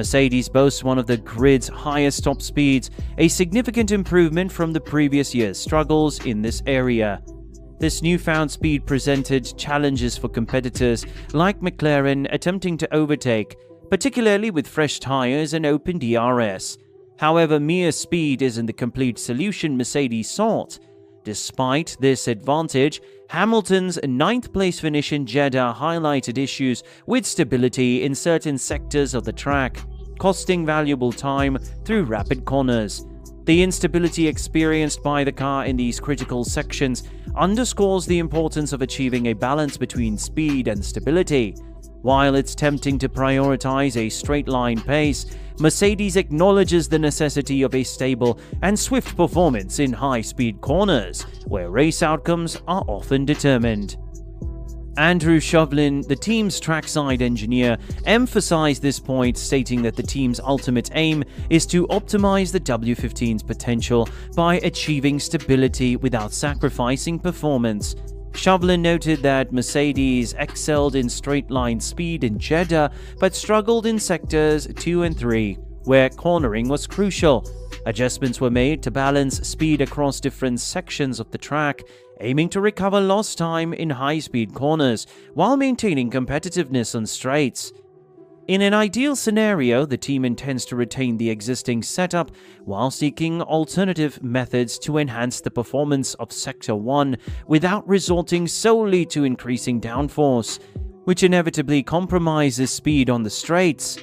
Mercedes boasts one of the grid's highest top speeds, a significant improvement from the previous year's struggles in this area. This newfound speed presented challenges for competitors like McLaren attempting to overtake, particularly with fresh tires and open DRS. However, mere speed isn't the complete solution Mercedes sought. Despite this advantage, Hamilton's ninth-place finish in Jeddah highlighted issues with stability in certain sectors of the track, costing valuable time through rapid corners. The instability experienced by the car in these critical sections underscores the importance of achieving a balance between speed and stability. While it's tempting to prioritize a straight-line pace, Mercedes acknowledges the necessity of a stable and swift performance in high-speed corners, where race outcomes are often determined. Andrew Shovlin, the team's trackside engineer, emphasized this point, stating that the team's ultimate aim is to optimize the W15's potential by achieving stability without sacrificing performance. Shovlin noted that Mercedes excelled in straight-line speed in Jeddah but struggled in sectors 2 and 3, where cornering was crucial. Adjustments were made to balance speed across different sections of the track, aiming to recover lost time in high-speed corners while maintaining competitiveness on straights. In an ideal scenario, the team intends to retain the existing setup while seeking alternative methods to enhance the performance of Sector 1 without resorting solely to increasing downforce, which inevitably compromises speed on the straights.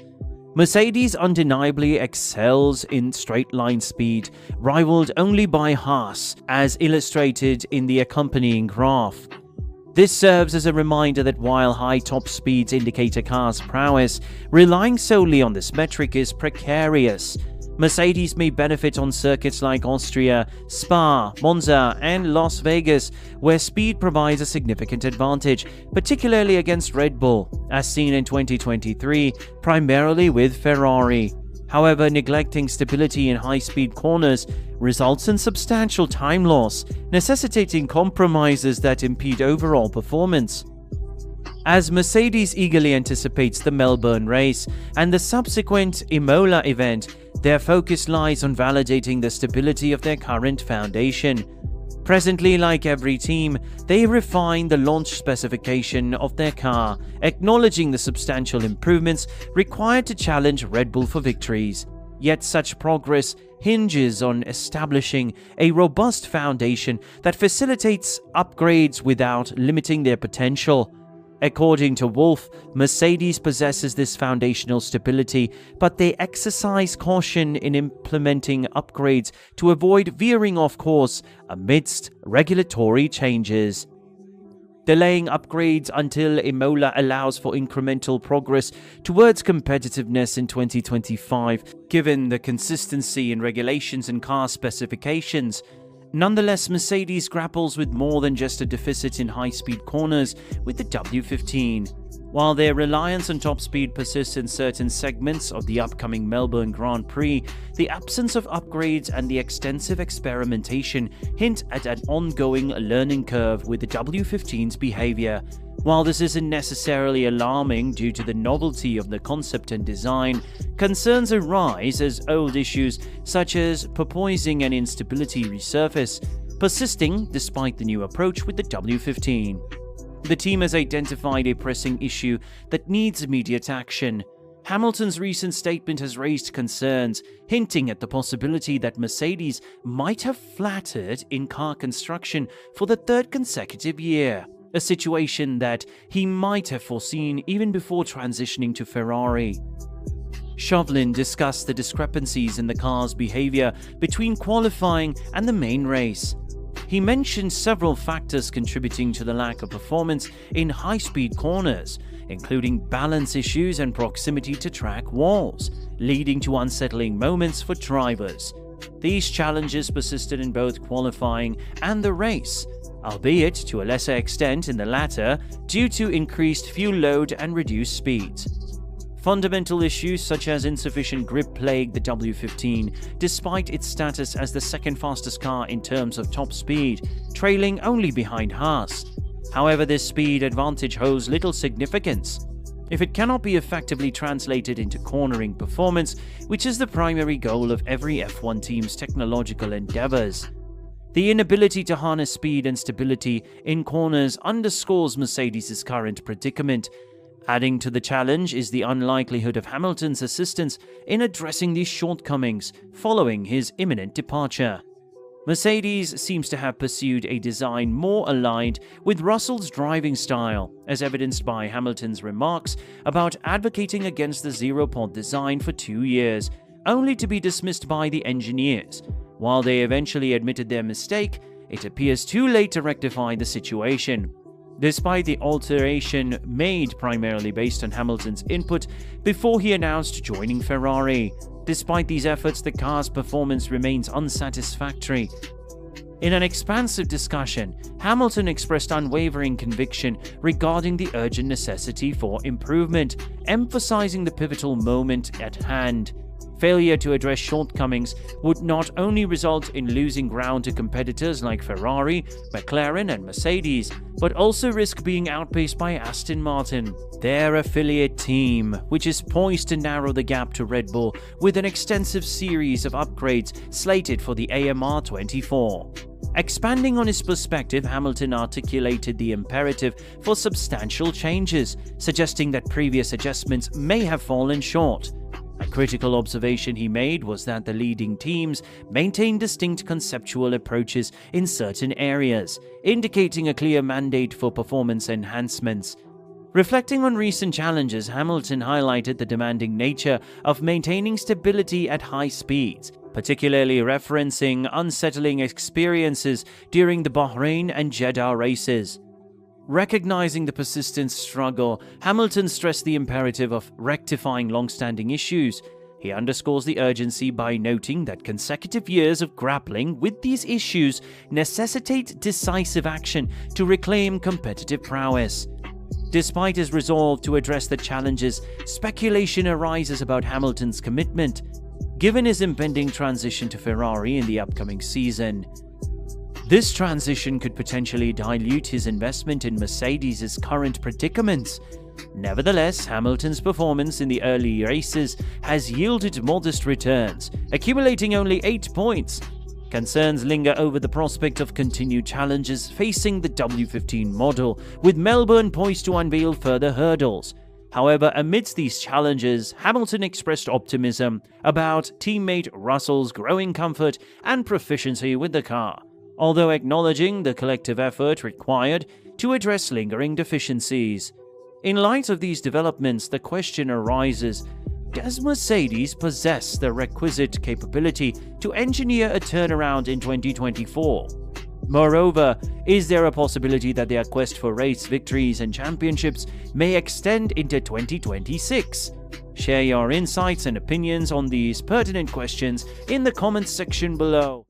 Mercedes undeniably excels in straight-line speed, rivaled only by Haas, as illustrated in the accompanying graph. This serves as a reminder that while high top speeds indicate a car's prowess, relying solely on this metric is precarious. Mercedes may benefit on circuits like Austria, Spa, Monza, and Las Vegas, where speed provides a significant advantage, particularly against Red Bull, as seen in 2023, primarily with Ferrari. However, neglecting stability in high-speed corners results in substantial time loss, necessitating compromises that impede overall performance. As Mercedes eagerly anticipates the Melbourne race and the subsequent Imola event, their focus lies on validating the stability of their current foundation. Presently, like every team, they refine the launch specification of their car, acknowledging the substantial improvements required to challenge Red Bull for victories. Yet such progress hinges on establishing a robust foundation that facilitates upgrades without limiting their potential. According to Wolff, Mercedes possesses this foundational stability, but they exercise caution in implementing upgrades to avoid veering off course amidst regulatory changes. Delaying upgrades until Imola allows for incremental progress towards competitiveness in 2025, given the consistency in regulations and car specifications. Nonetheless, Mercedes grapples with more than just a deficit in high-speed corners with the W15. While their reliance on top speed persists in certain segments of the upcoming Melbourne Grand Prix, the absence of upgrades and the extensive experimentation hint at an ongoing learning curve with the W15's behavior. While this isn't necessarily alarming due to the novelty of the concept and design, concerns arise as old issues such as porpoising and instability resurface, persisting despite the new approach with the W15. The team has identified a pressing issue that needs immediate action. Hamilton's recent statement has raised concerns, hinting at the possibility that Mercedes might have flattered in car construction for the third consecutive year, a situation that he might have foreseen even before transitioning to Ferrari. Shovlin discussed the discrepancies in the car's behavior between qualifying and the main race. He mentioned several factors contributing to the lack of performance in high-speed corners, including balance issues and proximity to track walls, leading to unsettling moments for drivers. These challenges persisted in both qualifying and the race, albeit to a lesser extent in the latter due to increased fuel load and reduced speeds. Fundamental issues such as insufficient grip plagued the W15, despite its status as the second fastest car in terms of top speed, trailing only behind Haas. However, this speed advantage holds little significance. if it cannot be effectively translated into cornering performance, which is the primary goal of every F1 team's technological endeavors. The inability to harness speed and stability in corners underscores Mercedes' current predicament. Adding to the challenge is the unlikelihood of Hamilton's assistance in addressing these shortcomings following his imminent departure. Mercedes seems to have pursued a design more aligned with Russell's driving style, as evidenced by Hamilton's remarks about advocating against the zero-pod design for 2 years, only to be dismissed by the engineers. While they eventually admitted their mistake, it appears too late to rectify the situation. Despite the alteration made primarily based on Hamilton's input before he announced joining Ferrari, despite these efforts, the car's performance remains unsatisfactory. In an expansive discussion, Hamilton expressed unwavering conviction regarding the urgent necessity for improvement, emphasizing the pivotal moment at hand. Failure to address shortcomings would not only result in losing ground to competitors like Ferrari, McLaren, and Mercedes, but also risk being outpaced by Aston Martin, their affiliate team, which is poised to narrow the gap to Red Bull with an extensive series of upgrades slated for the AMR 24. Expanding on his perspective, Hamilton articulated the imperative for substantial changes, suggesting that previous adjustments may have fallen short. A critical observation he made was that the leading teams maintain distinct conceptual approaches in certain areas, indicating a clear mandate for performance enhancements. Reflecting on recent challenges, Hamilton highlighted the demanding nature of maintaining stability at high speeds, particularly referencing unsettling experiences during the Bahrain and Jeddah races. Recognizing the persistent struggle, Hamilton stressed the imperative of rectifying long-standing issues. He underscores the urgency by noting that consecutive years of grappling with these issues necessitate decisive action to reclaim competitive prowess. Despite his resolve to address the challenges, speculation arises about Hamilton's commitment, given his impending transition to Ferrari in the upcoming season. This transition could potentially dilute his investment in Mercedes' current predicaments. Nevertheless, Hamilton's performance in the early races has yielded modest returns, accumulating only 8 points. Concerns linger over the prospect of continued challenges facing the W15 model, with Melbourne poised to unveil further hurdles. However, amidst these challenges, Hamilton expressed optimism about teammate Russell's growing comfort and proficiency with the car, although acknowledging the collective effort required to address lingering deficiencies. In light of these developments, the question arises, does Mercedes possess the requisite capability to engineer a turnaround in 2024? Moreover, is there a possibility that their quest for race victories and championships may extend into 2026? Share your insights and opinions on these pertinent questions in the comments section below.